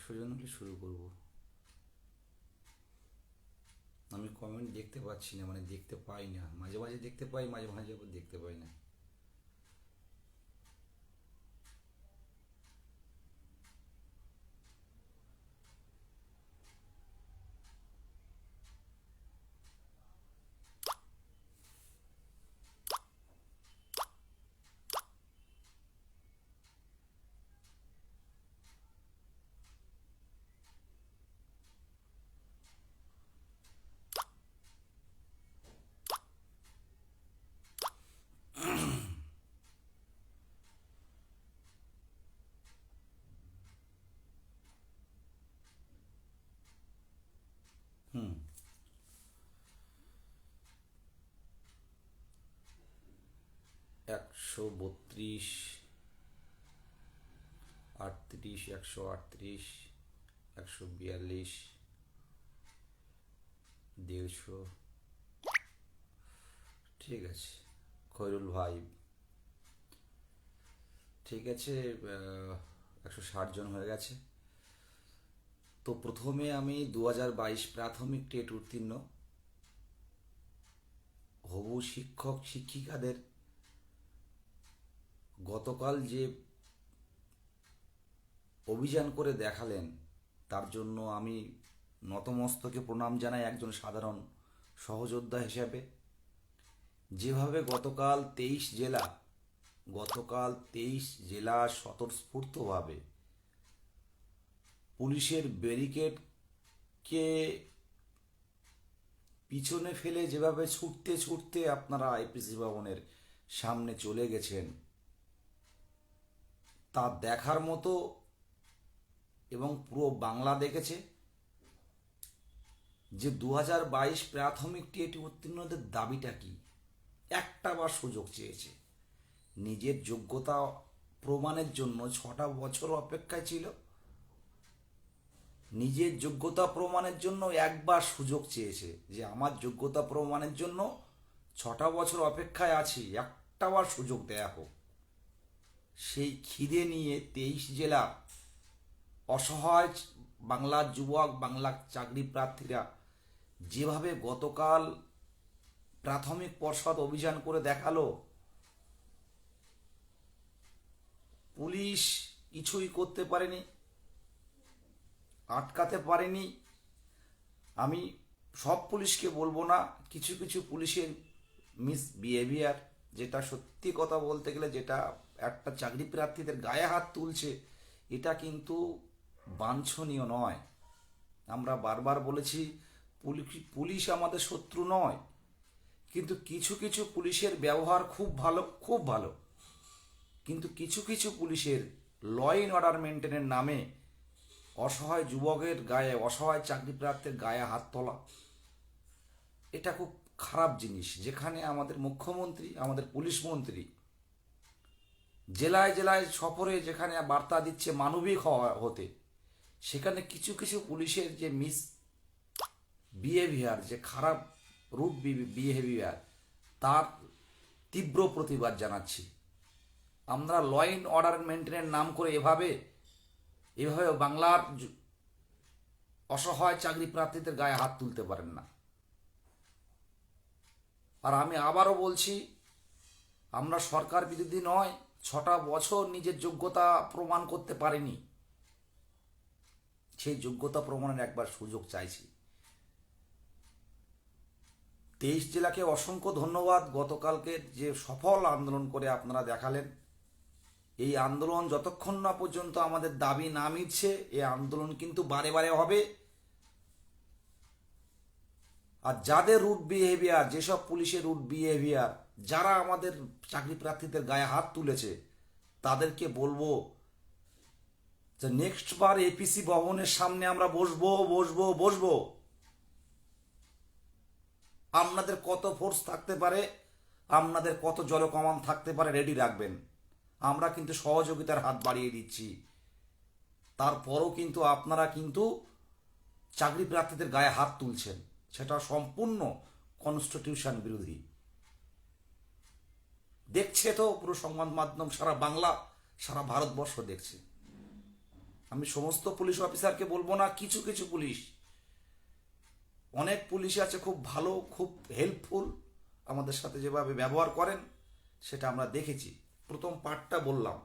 100 জন হলে শুরু করব। আমি কমেন্ট দেখতে পাচ্ছি না, মানে দেখতে পাই না, মাঝে মাঝে দেখতে পাই, মাঝে মাঝে আবার দেখতে পাই না। হুম। 132, 38, 138, 142, 150। ঠিক আছে খৈরুল ভাই, ঠিক আছে। 160 জন হয়ে গেছে। তো প্রথমে আমি 2022 প্রাথমিক টেট উত্তীর্ণ হবু শিক্ষক শিক্ষিকাদের গতকাল যে অভিযান করে দেখালেন, তার জন্য আমি নতমস্তকে প্রণাম জানাই একজন সাধারণ সহযোদ্ধা হিসেবে। যেভাবে গতকাল 23 জেলা স্বতঃস্ফূর্তভাবে পুলিশের ব্যারিকেডকে পিছনে ফেলে যেভাবে ছুটতে ছুটতে আপনারা আইপিসি ভবনের সামনে চলে গেছেন, তা দেখার মতো। এবং পুরো বাংলা দেখেছে যে 2022 প্রাথমিক টেট উত্তীর্ণদের দাবিটা কি। একটা বার সুযোগ চেয়েছে, নিজের যোগ্যতা প্রমাণের জন্য 6টা বছর অপেক্ষায় ছিল। নিজের যোগ্যতা প্রমাণের জন্য একবার সুযোগ চেয়েছে যে আমার যোগ্যতা প্রমাণের জন্য 6টা বছর অপেক্ষায় আছি, একটা বার সুযোগ দেয়া হোক। সেই খিদে নিয়ে 23 জেলা অসহায় বাংলার যুবক, বাংলার চাকরি প্রার্থীরা যেভাবে গতকাল প্রাথমিক পর্ষদ অভিযান করে দেখালো, পুলিশ কিছুই করতে পারেনি, আটকাতে পারেনি। আমি সব পুলিশকে বলবো না, কিছু কিছু পুলিশের মিসবিহেভিয়ার, যেটা সত্যি কথা বলতে গেলে, যেটা একটা চাকরি প্রার্থীদের গায়ে হাত তুলছে, এটা কিন্তু বাঞ্ছনীয় নয়। আমরা বারবার বলেছি পুলিশ আমাদের শত্রু নয়, কিন্তু কিছু কিছু পুলিশের ব্যবহার খুব ভালো, খুব ভালো। কিন্তু কিছু কিছু পুলিশের ল অ্যান্ড অর্ডার মেনটেনের নামে অসহায় যুবকের গায়ে, অসহায় চাকরি প্রার্থীর গায়ে হাত তোলা, এটা খুব খারাপ জিনিস। যেখানে আমাদের মুখ্যমন্ত্রী, আমাদের পুলিশ মন্ত্রী জেলায় জেলায় সফরে যেখানে বার্তা দিচ্ছে মানবিক হতে, সেখানে কিছু কিছু পুলিশের যে বিহেভিয়ার, যে খারাপ রুট বিহেভিয়ার, তার তীব্র প্রতিবাদ জানাচ্ছি। আমরা ল অ্যান্ড অর্ডার মেনটেনের নাম করে এভাবে বাংলার অসহায় চাকরি প্রার্থীদের গায়ে হাত তুলতে পারেন না। আর আমি আবারও বলছি, আমরা সরকার বিরোধী নয়, 6টা বছর নিজের যোগ্যতা প্রমাণ করতে পারেনি, সেই যোগ্যতা প্রমাণের একবার সুযোগ চাইছি। 23 জেলাকে অসংখ্য ধন্যবাদ। গতকালকে যে সফল আন্দোলন করে আপনারা দেখালেন, এই আন্দোলন যতক্ষণ না পর্যন্ত আমাদের দাবি না মিটছে, এই আন্দোলন কিন্তু বারে বারে হবে। আর যাদের রুট বিহেভিয়ার, যেসব পুলিশের রুট বিহেভিয়ার, যারা আমাদের চাকরি প্রার্থীদের গায়ে হাত তুলেছে, তাদেরকে বলবো যে নেক্সট বার এপিসি ভবনের সামনে আমরা বসবো বসবো বসবো। আপনাদের কত ফোর্স থাকতে পারে, আপনাদের কত জলকমান থাকতে পারে, রেডি রাখবেন। আমরা কিন্তু সহযোগিতার হাত বাড়িয়ে দিচ্ছি। তারপরও কিন্তু আপনারা কিন্তু চাকরি প্রার্থীদের গায়ে হাত তুলছেন, সেটা সম্পূর্ণ কনস্টিটিউশন বিরোধী। দেখছে তো পুরো সংবাদ মাধ্যম, সারা বাংলা, সারা ভারতবর্ষ দেখছে। আমি সমস্ত পুলিশ অফিসারকে বলবো না, কিছু কিছু পুলিশ, অনেক পুলিশ আছে খুব ভালো, খুব হেল্পফুল, আমাদের সাথে যেভাবে ব্যবহার করেন সেটা আমরা দেখেছি। প্রথম পার্টটা বললাম,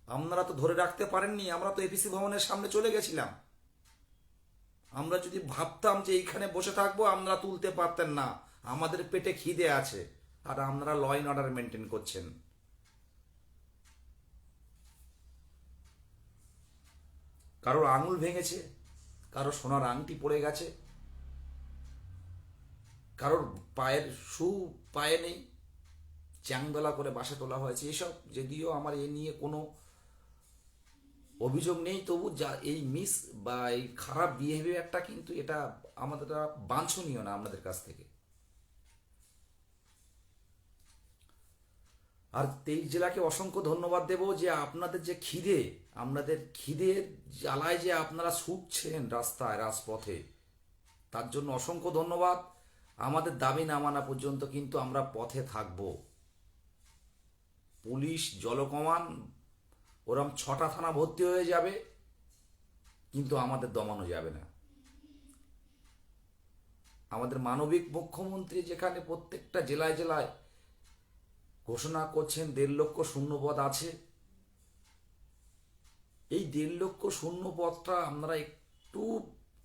আপনারা তো ধরে রাখতে পারেননি, আমরা তো এপিসি ভবনের সামনে চলে গেছিলাম। আমরা যদি ভাবতাম যে এইখানে বসে থাকবো, আমরা তুলতে পারতেন না, আমাদের পেটে খিদে আছে, আর আপনারা ল অ্যান্ড অর্ডার মেনটেন করছেন। কারোর আঙুল ভেঙেছে, কারোর সোনার আংটি পড়ে গেছে, কারোর পায়ের শু পায়ে নেই, চ্যাংদোলা করে বাসা তোলা হয়েছে। এসব যদিও আমার এ নিয়ে কোনো অভিযোগ নেই, তবু যা এই মিস বা এই খারাপ বিহেভিয়ারটা কিন্তু এটা আমাদের বাঞ্ছনীয় না আপনাদের কাছ থেকে। আর 23 জেলাকে অসংখ্য ধন্যবাদ দেব যে আপনাদের যে খিদে, আপনাদের খিদের জ্বালায় যে আপনারা ছুটছেন রাস্তায় রাজপথে, তার জন্য অসংখ্য ধন্যবাদ। আমাদের দাবি না মানা পর্যন্ত কিন্তু আমরা পথে থাকব। পুলিশ জলকমান ওরম 6টা থানা ভর্তি হয়ে যাবে, কিন্তু আমাদের দমানো যাবে না। আমাদের মানবিক মুখ্যমন্ত্রী যেখানে প্রত্যেকটা জেলায় জেলায় ঘোষণা করছেন 1.5 লক্ষ শূন্যপদ আছে, এই 1.5 লক্ষ শূন্যপদটা আপনারা একটু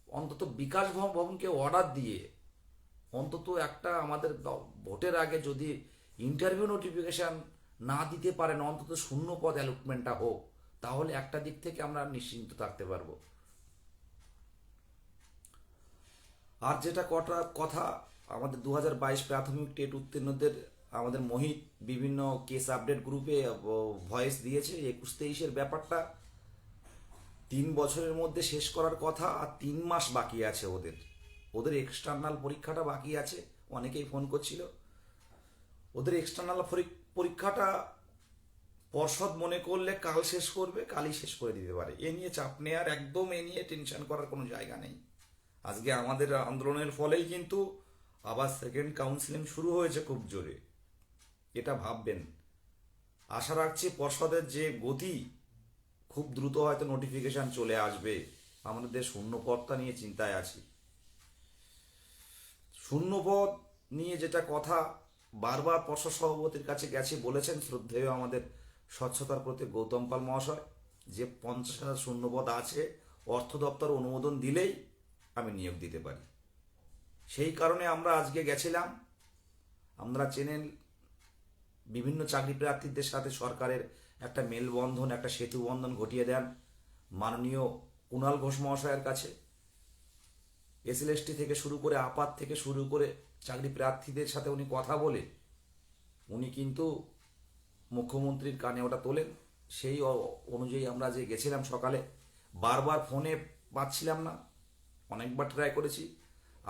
অন্তত বিকাশ ভবনকে অর্ডার দিয়ে অন্তত একটা আমাদের ভোটের আগে যদি ইন্টারভিউ নোটিফিকেশন না দিতে পারেন, অন্তত শূন্যপদ অ্যালটমেন্টটা হোক, তাহলে একটা দিক থেকে আমরা নিশ্চিন্ত থাকতে পারবো। আর যেটা কথা, আমাদের 2022 প্রাথমিক টেট উত্তীর্ণদের আমাদের মোহিত বিভিন্ন কেস আপডেট গ্রুপে ভয়েস দিয়েছে। 21-23-এর ব্যাপারটা 3 বছরের মধ্যে শেষ করার কথা, আর 3 মাস বাকি আছে ওদের। ওদের এক্সটার্নাল পরীক্ষাটা বাকি আছে, অনেকেই ফোন করছিল। ওদের এক্সটার্নাল পরীক্ষাটা পর্ষদ মনে করলে কাল শেষ করবে, কালই শেষ করে দিতে পারে। এ নিয়ে চাপ নেওয়ার একদম, এ নিয়ে টেনশন করার কোনো জায়গা নেই। আজকে আমাদের আন্দোলনের ফলেই কিন্তু আবার সেকেন্ড কাউন্সিলিং শুরু হয়েছে খুব জোরে, এটা ভাববেন। আশা রাখছি পর্ষদের যে গতি, খুব দ্রুত হয়তো নোটিফিকেশন চলে আসবে। আমাদের শূন্যপদটা নিয়ে চিন্তায় আছি। শূন্যপদ নিয়ে যেটা কথা বারবার পর্ষদ সভাপতির কাছে গেছে, বলেছেন শ্রদ্ধেয় আমাদের স্বচ্ছতার প্রতি গৌতম পাল মহাশয় যে 50,000 শূন্যপদ আছে, অর্থ দপ্তর অনুমোদন দিলেই আমি নিয়োগ দিতে পারি। সেই কারণে আমরা আজকে গেছিলাম। আমরা চেনেন বিভিন্ন চাকরি প্রার্থীদের সাথে সরকারের একটা মেলবন্ধন, একটা সেতু বন্ধন ঘটিয়ে দেন মাননীয় কুণাল ঘোষ মহাশয়ের কাছে। এসএলএসটি থেকে শুরু করে আপাত থেকে শুরু করে চাকরি প্রার্থীদের সাথে উনি কথা বলে উনি কিন্তু মুখ্যমন্ত্রীর কানে ওটা তোলেন। সেই অনুযায়ী আমরা যে গেছিলাম সকালে, বারবার ফোনে পাচ্ছিলাম না, অনেকবার ট্রাই করেছি।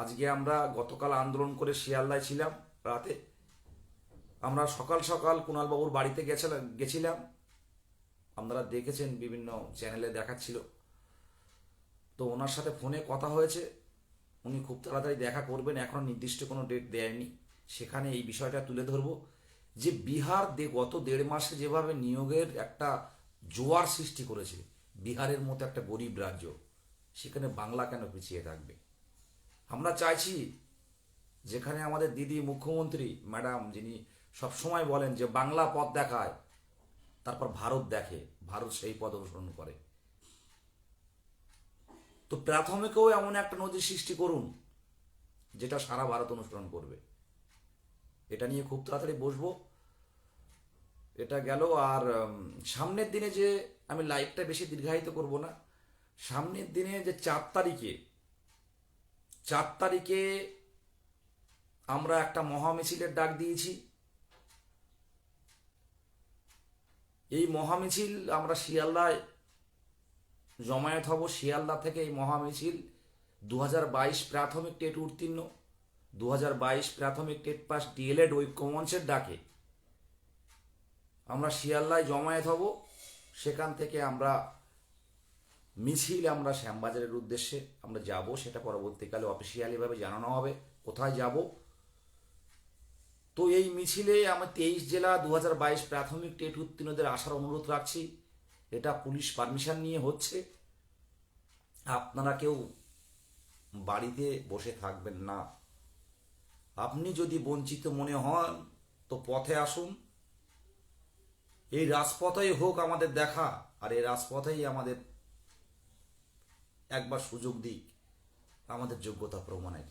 আজকে আমরা গতকাল আন্দোলন করে শিয়ালদায় ছিলাম রাতে, আমরা সকাল সকাল কুণালবাবুর বাড়িতে গেছিলাম। আপনারা দেখেছেন, বিভিন্ন চ্যানেলে দেখাচ্ছিল। তো ওনার সাথে ফোনে কথা হয়েছে, উনি খুব তাড়াতাড়ি দেখা করবেন, এখনও নির্দিষ্ট কোনো ডেট দেয়নি। সেখানে এই বিষয়টা তুলে ধরব যে বিহার গত 1.5 মাসে যেভাবে নিয়োগের একটা জোয়ার সৃষ্টি করেছে, বিহারের মতো একটা গরিব রাজ্য, সেখানে বাংলা কেন পিছিয়ে থাকবে? আমরা চাইছি যেখানে আমাদের দিদি মুখ্যমন্ত্রী ম্যাডাম, যিনি সবসময় বলেন যে বাংলা পথ দেখায়, তারপর ভারত দেখে, ভারত সেই পথ অনুসরণ করে। তো প্রাথমিকেও এমন একটা নজির সৃষ্টি করুন যেটা সারা ভারত অনুসরণ করবে। এটা নিয়ে খুব তাড়াতাড়ি বসবো। এটা গেল। আর সামনের দিনে যে, আমি লাইভটা বেশি দীর্ঘায়িত করব না, সামনের দিনে যে 4 তারিখে আমরা একটা মহামিছিলের ডাক দিয়েছি। এই মহামিছিল আমরা শিয়ালদায় জমায়েত হব। শিয়ালদা থেকে এই মহামিছিল 2022 প্রাথমিক টেট উত্তীর্ণ, 2022 প্রাথমিক টেট পাস ডিএলএড ঐক্যমঞ্চের ডাকে আমরা শিয়ালদায় জমায়েত হব। সেখান থেকে আমরা মিছিল, আমরা শ্যামবাজারের উদ্দেশ্যে আমরা যাব, সেটা পরবর্তীকালে অফিসিয়ালিভাবে জানানো হবে কোথায় যাব। তো এই মিছিলে আমরা 23 জেলা 2022 প্রাথমিক টেট উত্তীর্ণদের আসার অনুরোধ রাখছি। এটা পুলিশ পারমিশন নিয়ে হচ্ছে। আপনারা কেউ বাড়িতে বসে থাকবেন না। আপনি যদি বঞ্চিত মনে হন তো পথে আসুন। এই রাজপথেই হোক আমাদের দেখা, আর এই রাজপথেই আমাদের একবার সুযোগ দিক আমাদের যোগ্যতা প্রমাণের।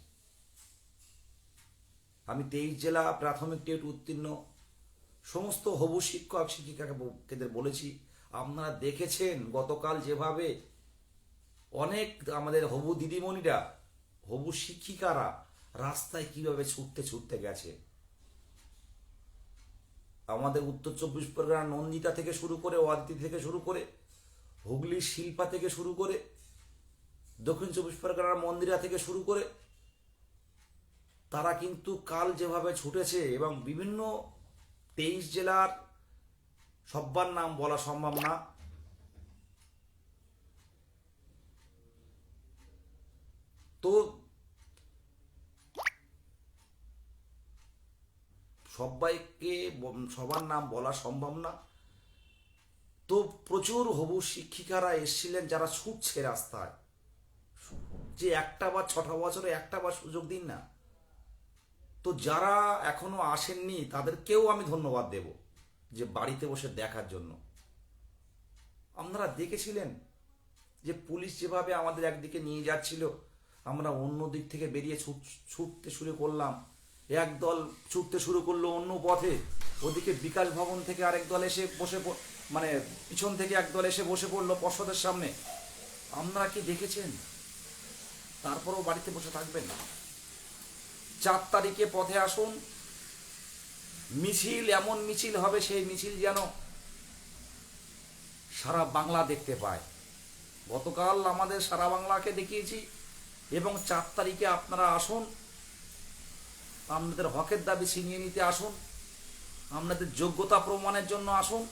আমি 23 জেলা প্রাথমিক টেট উত্তীর্ণ সমস্ত হবু শিক্ষক শিক্ষিকাকে বলেছি, আপনারা দেখেছেন গতকাল যেভাবে অনেক আমাদের হবু দিদিমণিরা, হবু শিক্ষিকারা রাস্তায় কিভাবে ছুটতে ছুটতে গেছে। আমাদের উত্তর 24 পরগনা নন্দিতা থেকে শুরু করে, ওয়াদিতি থেকে শুরু করে, হুগলির শিল্পা থেকে শুরু করে, দক্ষিণ 24 পরগনার মন্দিরা থেকে শুরু করে, তারা কিন্তু কাল যেভাবে ছুটেছে, এবং বিভিন্ন 23 জেলার সব্বার নাম বলা সম্ভব না, তো সবাইকে সবার নাম বলা সম্ভব না, তো প্রচুর হবু শিক্ষিকারা এসেছিলেন যারা ছুটছে রাস্তায়, যে একটা বা 6টা বছরে একটা বা সুযোগ দিন না। তো যারা এখনো আসেননি তাদেরকেও আমি ধন্যবাদ দেব যে বাড়িতে বসে দেখার জন্য। আপনারা দেখেছিলেন যে পুলিশ যেভাবে আমাদের একদিকে নিয়ে যাচ্ছিল, আমরা অন্য দিক থেকে বেরিয়ে ছুটতে শুরু করলাম। একদল ছুটতে শুরু করলো অন্য পথে, ওদিকে বিকাশ ভবন থেকে আরেক দল এসে মানে পিছন থেকে একদল এসে বসে পড়লো পর্ষদের সামনে। আপনারা কি দেখেছেন? তারপরেও বাড়িতে বসে থাকবেন না। 4 তারিখে পথে আসুন। মিছিল, এমন মিছিল হবে, সেই মিছিল যেন সারা বাংলা দেখতে পায়। গতকাল আমাদের সারা বাংলাকে দেখিয়েছি, এবং 4 তারিখে আপনারা আসুন। আপনাদের হকের দাবি ছিনিয়ে নিতে আসুন, আপনাদের যোগ্যতা প্রমাণের জন্য আসুন।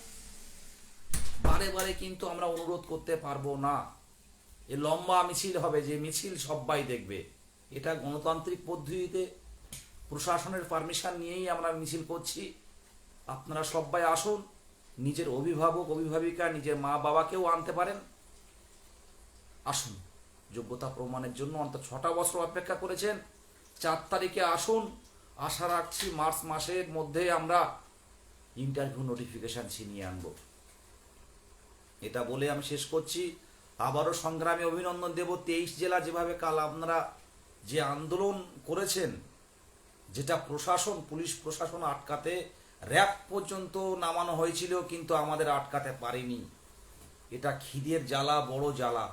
বারে বারে কিন্তু আমরা অনুরোধ করতে পারবো না। এ লম্বা মিছিল হবে, যে মিছিল সবাই দেখবে। এটা গণতান্ত্রিক পদ্ধতিতে প্রশাসনের পারমিশন নিয়েই আমরা মিছিল করছি। আপনারা সবাই আসুন। নিজের অভিভাবক অভিভাবিকা, নিজের মা বাবাকেও আনতে পারেন। আসুন, যোগ্যতা প্রমাণের জন্য অন্তত 6টা বছর অপেক্ষা করেছেন। 4 তারিখে আসুন। আশা রাখছি মার্চ মাসের মধ্যে আমরা ইন্টারভিউ নোটিফিকেশন ছিনিয়ে আনব। এটা বলে আমি শেষ করছি। আবারও সংগ্রামে অভিনন্দন দেব। 23 জেলা যেভাবে কাল আপনারা যে আন্দোলন করেছেন, যেটা প্রশাসন, পুলিশ প্রশাসন আটকাতে, র্যাব পর্যন্ত নামানো হয়েছিল, কিন্তু আমাদের আটকাতে পারেনি। এটা খিদের জ্বালা, বড় জ্বালা।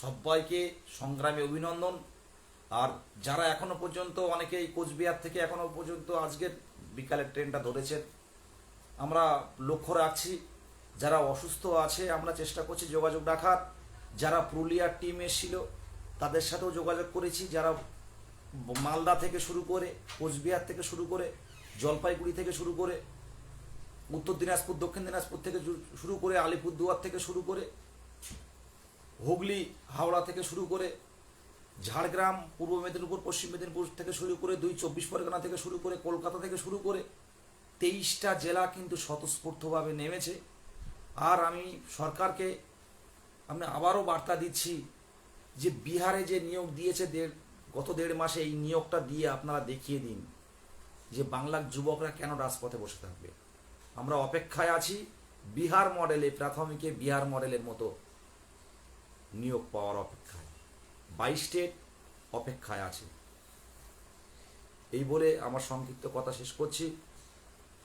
সবাইকে সংগ্রামে অভিনন্দন। আর যারা এখনো পর্যন্ত, অনেকেই কোচবিহার থেকে এখনো পর্যন্ত আজকের বিকালের ট্রেনটা ধরেছেন, আমরা লক্ষ্য রাখছি। যারা অসুস্থ আছে আমরা চেষ্টা করছি যোগাযোগ রাখার। যারা পুরুলিয়ার টিম এসেছিল তাদের সাথেও যোগাযোগ করেছি। যারা মালদা থেকে শুরু করে, কোচবিহার থেকে শুরু করে, জলপাইগুড়ি থেকে শুরু করে, উত্তর দিনাজপুর, দক্ষিণ দিনাজপুর থেকে শুরু করে, আলিপুরদুয়ার থেকে শুরু করে, হুগলি হাওড়া থেকে শুরু করে, ঝাড়গ্রাম, পূর্ব মেদিনীপুর, পশ্চিম মেদিনীপুর থেকে শুরু করে, 2 24 পরগনা থেকে শুরু করে, কলকাতা থেকে শুরু করে 23টা জেলা কিন্তু স্বতঃস্ফূর্তভাবে নেমেছে। আর আমি সরকারকে আবারও বার্তা দিচ্ছি যে বিহারে যে নিয়োগ দিয়েছে গত 1.5 মাসে, এই নিয়োগটা দিয়ে আপনারা দেখিয়ে দিন যে বাংলার যুবকরা কেন রাজপথে বসে থাকবে। আমরা অপেক্ষায় আছি বিহার মডেলে, প্রাথমিকে বিহার মডেলের মতো নিয়োগ পাওয়ার অপেক্ষায়। 22 স্টেট অপেক্ষায় আছে। এই বলে আমার সংক্ষিপ্ত কথা শেষ করছি।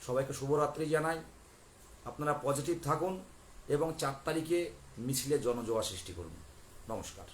সবাইকে শুভরাত্রি জানাই। আপনারা পজিটিভ থাকুন এবং 4 তারিখে মিছিলে জনজোয়ার সৃষ্টি করুন। নমস্কার।